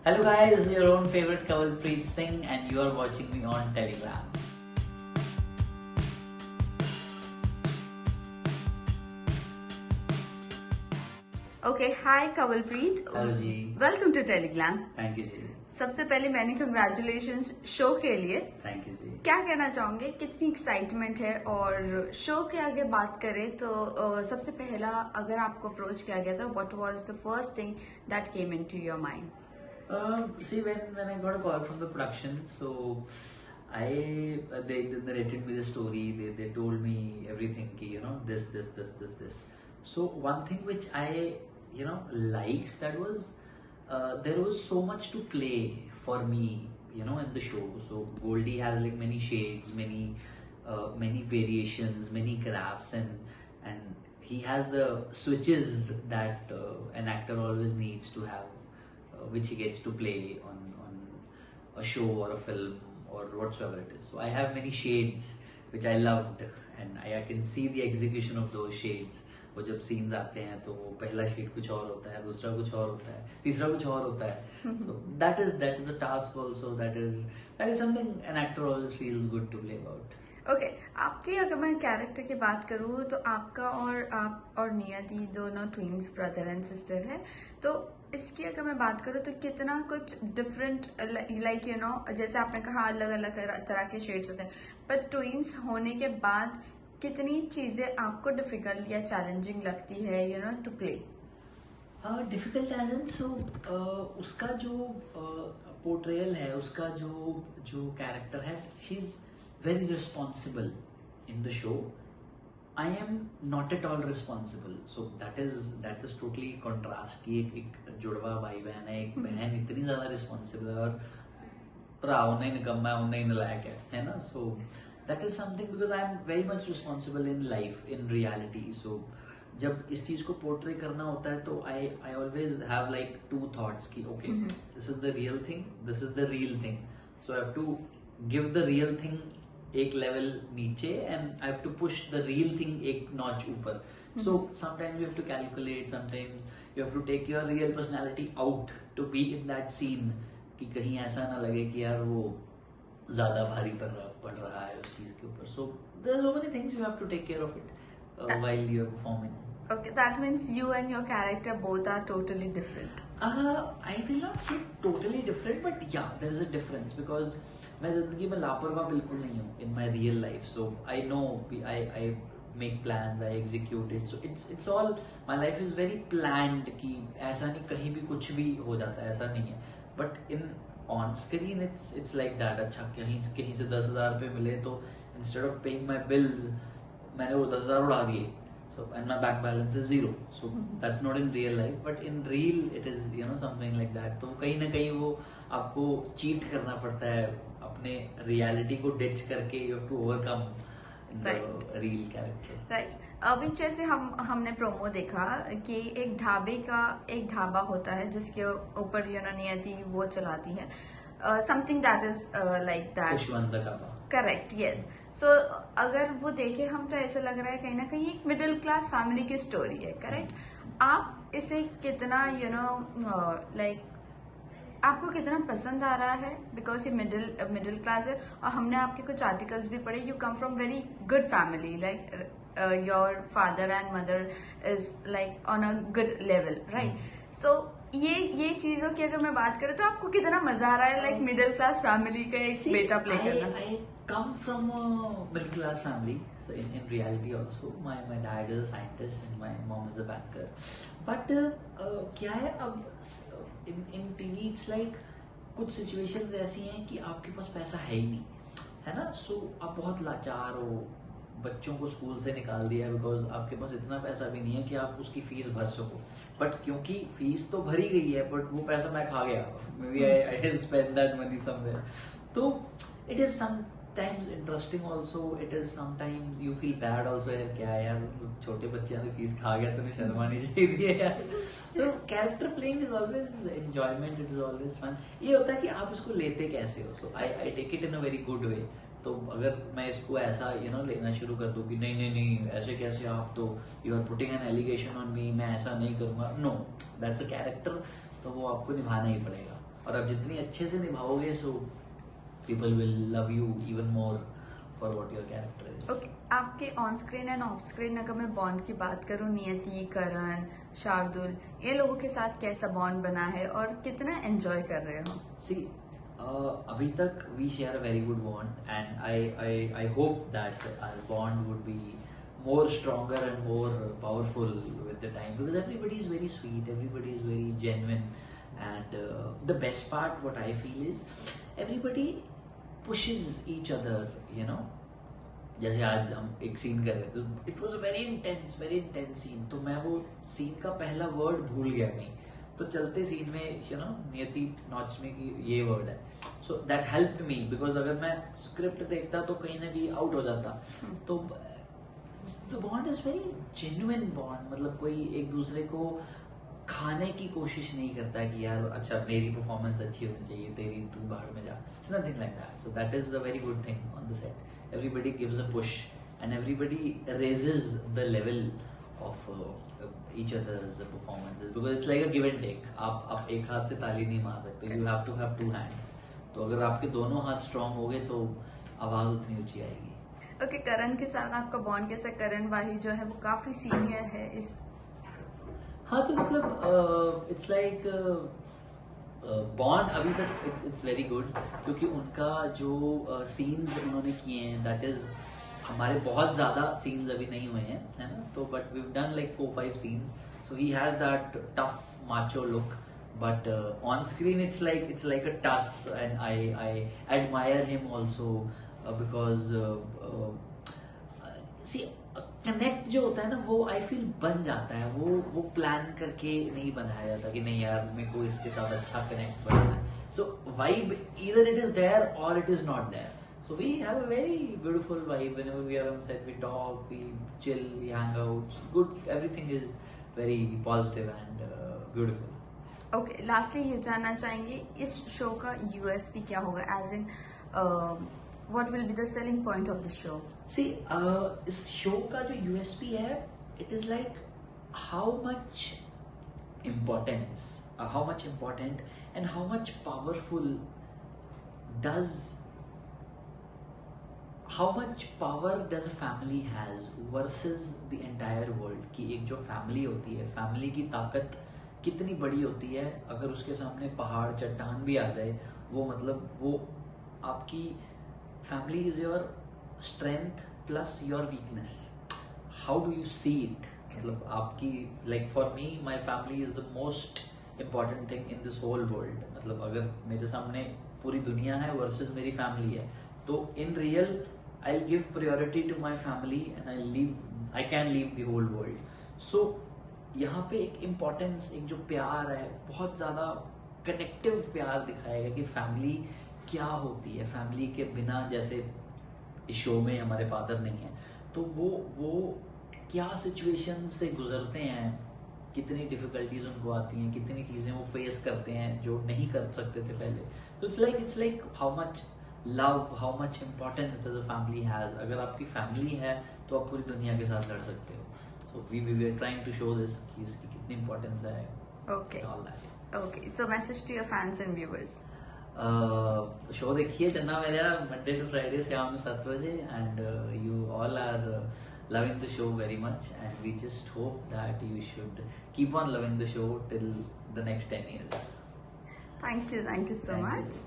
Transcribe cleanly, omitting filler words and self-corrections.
Hello guys, this is your own favorite Kawalpreet Singh and you are watching me on Telegram. Okay hi Kawalpreet. Hello ji. Welcome to Telegram. Thank you ji. सबसे पहले मैंने congratulations show के लिए। Thank you ji. क्या कहना चाहोगे, कितनी excitement है? और शो के आगे बात करें तो सबसे पहला अगर आपको अप्रोच किया गया था, what was the first thing that came into your mind? See, when I got a call from the production, so they narrated me the story. They told me everything. Ki, this. So one thing which I liked, that was there was so much to play for me, in the show. So Goldie has like many shades, many variations, many crafts, and he has the switches that an actor always needs to have, which he gets to play on a show or a film or whatsoever it is. So I have many shades which I loved, and I can see the execution of those shades. वो जब scenes आते हैं तो वो पहला shade कुछ और होता है, दूसरा कुछ और होता है, तीसरा कुछ और होता है. So that is a task also. That is something an actor always feels good to play about. Okay आपकी अगर मैं कैरेक्टर की बात करूँ तो आपका और आप और नियति दोनों ट्विंस, ब्रदर एंड सिस्टर है। तो इसकी अगर मैं बात करूँ तो कितना कुछ डिफरेंट, लाइक जैसे आपने कहा अलग अलग तरह के शेड्स होते हैं, पर ट्विंस होने के बाद कितनी चीजें आपको डिफिकल्ट या चैलेंजिंग लगती है to play? Difficult as in, so उसका जो पोर्ट्रेयल है, उसका जो कैरेक्टर है, she is very responsible in the show. I am not at all responsible, so that is totally contrast कि एक जुड़वा भाई बहन है, एक बहन इतनी ज्यादा responsible है और भरा उन्हें निकम्मा है, उन्हें नलायक है ना. So that is something, because I am very much responsible in life, in reality. So जब इस चीज को पोर्ट्रे करना होता है तो I always have like two thoughts कि okay, this is the real thing, this is the real thing. So I have to give the real thing एक लेवल नीचे and I have to push the real thing एक notch ऊपर. So sometimes you have to calculate, sometimes you have to take your real personality out to be in that scene, कि कहीं ऐसा ना लगे कि यार वो ज्यादा भारी पड़ रहा है उस चीज के ऊपर. So there are so many things you have to take care of it while you are performing. Okay, that means you and your character both are totally different. I will not say totally different, but yeah, there is a difference, because मैं जिंदगी में लापरवाह बिल्कुल नहीं हूँ in my real life. So I know, I make plans, I execute it. So it's all, my life is very planned कि ऐसा नहीं कहीं भी कुछ भी हो जाता है, ऐसा नहीं है. But in on screen it's like that. अच्छा कहीं से 10,000 रुपए मिले तो instead of paying my bills मैंने वो 10,000 उड़ा दिए. So and my bank balance is zero. So that's not in real life, but in real it is something like that. तो कहीं ना कहीं वो आपको चीट करना पड़ता है अपने रियलिटी को डिच करके. You have to overcome the real character. Right. अभी जैसे हमने प्रोमो देखा कि एक ढाबा होता है जिसके ऊपर नियति वो चलाती है, something that is like that, Khushwant dhaba. Correct, yes. So अगर वो देखे हम तो ऐसा लग रहा है कहीं ना कहीं एक मिडिल क्लास फैमिली की स्टोरी है, करेक्ट? आप इसे कितना लाइक आपको कितना पसंद आ रहा है? बिकॉज ये मिडिल क्लास है और हमने आपके कुछ आर्टिकल्स भी पढ़े. You come from very good family, like your father and mother is like on a good level, right? So ये चीजों की अगर मैं बात करूँ तो आपको कितना मजा आ रहा है लाइक मिडिल क्लास फैमिली का एक बेटा प्ले करना? I come from a middle class family, so in reality also my dad is a scientist and my mom is a banker. But क्या है अब in TV it's like कुछ situations ऐसी हैं कि आपके पास पैसा है ही नहीं, है ना. So आप बहुत लाचार हो, बच्चों को स्कूल से निकाल दिया बिकॉज आपके पास इतना पैसा भी नहीं है कि आप उसकी फीस भर सको. बट क्योंकि फीस तो भरी गई है, बट वो पैसा मैं खा गया, maybe I spend that money somewhere. तो it is sometimes interesting also, it is sometimes you feel bad also. यार क्या है यार, छोटे बच्चे ने फीस खा गया, तुम्हें शर्म आनी चाहिए यार. So character playing is always enjoyment, it is always fun. ये होता है कि आप इसको लेते कैसे हो. So I take it in a very good way. तो अगर मैं इसको ऐसा लेना शुरू कर दूं कि नहीं ऐसे कैसे, आप तो you are putting an allegation on me, मैं ऐसा नहीं करूंगा, नो, दैट्स अ कैरेक्टर, तो वो आपको निभाना ही पड़ेगा. और आप जितनी अच्छे से निभाओगे so people will love you even more for what your character is. Okay, आपके on screen and off screen अगर मैं बॉन्ड की बात करूं, नियति, करण, शार्दुल, ये लोगों के साथ कैसा बॉन्ड बना है और कितना एंजॉय कर रहे हो? सी अभी तक we share a very good bond and I hope that our bond would be more stronger and more powerful with the time, because everybody is very sweet, everybody is very genuine, and the best part what I feel is everybody pushes each other, you know. जैसे आज हम एक scene कर रहे थे, it was a very intense scene, तो मैं वो सीन का पहला वर्ड भूल गया कहीं, तो चलते सीन में यू नो नियति नॉच में कि ये वर्ड है, so that helped me, because अगर मैं स्क्रिप्ट देखता तो कहीं ना कहीं आउट हो जाता। तो the bond is very genuine bond, मतलब कोई एक दूसरे को खाने की कोशिश नहीं करता कि यार अच्छा मेरी परफॉर्मेंस अच्छी होनी चाहिए, तेरी तू बाहर में जा, it's nothing like that. So that is a very good thing on the set, everybody gives a push and everybody raises the level of each other's performances, because it's like a give and take. आप एक हाथ से ताली नहीं मार सकते, you have to have two hands. तो अगर आपके दोनों हाथ स्ट्रांग हो गए तो आवाज उतनी ऊंची आएगी। ओके, करण के साथ आपका बॉन्ड कैसा? करण वाही जो है वो काफी सीनियर है इस, हाँ तो मतलब इट्स लाइक बॉन्ड अभी तक इट्स वेरी गुड, क्योंकि उनका जो सीन्स उन्होंने किए हैं दैट इज, हमारे बहुत ज्यादा सीन्स अभी नहीं हुए हैं, है ना, तो but we done like 4-5 scenes, so he has that tough macho look, but on screen it's like a tuss, and I admire him also because see connect जो होता है ना वो आई फील बन जाता है, वो प्लान करके नहीं बनाया जाता कि नहीं यार मेरे को इसके साथ अच्छा कनेक्ट बनना है, so vibe either it is there or it is not there, so we have a very beautiful vibe whenever we are on set, we talk, we chill, we hang out, good, everything is very positive and beautiful. Okay, lastly ये जानना चाहेंगे इस शो का USP क्या होगा, as in what will be the selling point of the show? See इस शो का जो यूएसपी है, it is like how much important and how much powerful how much power does a family has versus the entire world, कि एक जो family होती है, फैमिली की ताकत कितनी बड़ी होती है, अगर उसके सामने पहाड़ चट्टान भी आ जाए, वो मतलब वो आपकी family is your strength plus your weakness, how do you see it, मतलब आपकी like for me my family is the most important thing in this whole world, मतलब अगर मेरे सामने पूरी दुनिया है वर्सेस मेरी फैमिली है, तो in real I'll give priority to my family and I can leave the whole world. So यहाँ पे एक इम्पोर्टेंस, एक जो प्यार है, बहुत ज्यादा कनेक्टिव प्यार दिखाएगा कि फैमिली क्या होती है, फैमिली के बिना, जैसे इस शो में हमारे फादर नहीं है, तो वो क्या सिचुएशन से गुजरते हैं, कितनी डिफिकल्टीज उनको आती हैं, कितनी चीजें वो फेस करते हैं जो नहीं कर सकते थे पहले, तो it's like how much love, how much importance does a family has, अगर आपकी फैमिली है तो आप पूरी दुनिया के साथ लड़ सकते हो, so we are trying to show this कि इसकी कितनी इम्पोर्टेंस है। Okay all that, okay, so message to your fans and viewers? Show देखिए Channa Mera Monday to Friday शाम 7 बजे, and you all are loving the show very much, and we just hope that you should keep on loving the show till the next 10 years. Thank you so much.